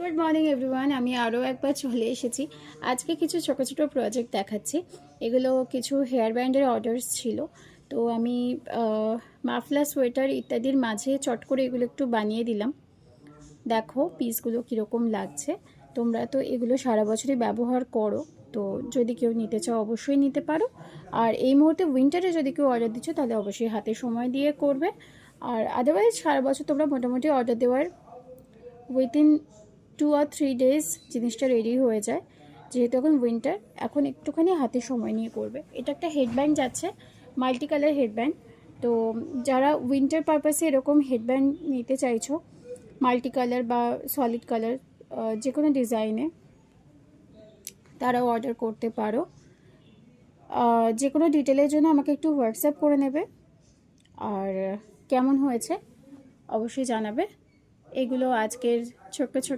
Good morning everyone, আমি আরও একবার চলে এসেছি। আজকে কিছু ছোটো ছোটো প্রজেক্ট দেখাচ্ছি। এগুলো কিছু হেয়ার ব্যান্ডের অর্ডারস ছিল, তো আমি মাফলার, সোয়েটার ইত্যাদির মাঝে চট করে এগুলো একটু বানিয়ে দিলাম। দেখো পিসগুলো কীরকম লাগছে। তোমরা তো এগুলো সারা বছরই ব্যবহার করো, তো যদি কেউ নিতে চাও অবশ্যই নিতে পারো। আর এই মুহূর্তে উইন্টারে যদি কেউ অর্ডার দিচ্ছ তাহলে অবশ্যই হাতে সময় দিয়ে করবে। আর আদারওয়াইজ সারা বছর তোমরা মোটামুটি অর্ডার দেওয়ার উইথিন 2 or 3 ডেজ জিনিসটা রেডি হয়ে যায়। যেহেতু এখন উইন্টার, এখন একটুখানি হাতে সময় নিয়ে করবে। এটা একটা হেডব্যান্ড যাচ্ছে, মাল্টি কালার হেডব্যান্ড। তো যারা উইন্টার পারপাসে এরকম হেডব্যান্ড নিতে চাইছো, মাল্টি কালার বা সলিড কালার যে কোনো ডিজাইনে, তারাও অর্ডার করতে পারো। যে কোনো ডিটেলের জন্য আমাকে একটু হোয়াটসঅ্যাপ করে নেবে, আর কেমন হয়েছে অবশ্যই জানাবে। এগুলো আজকের ছোট্ট ছোট্ট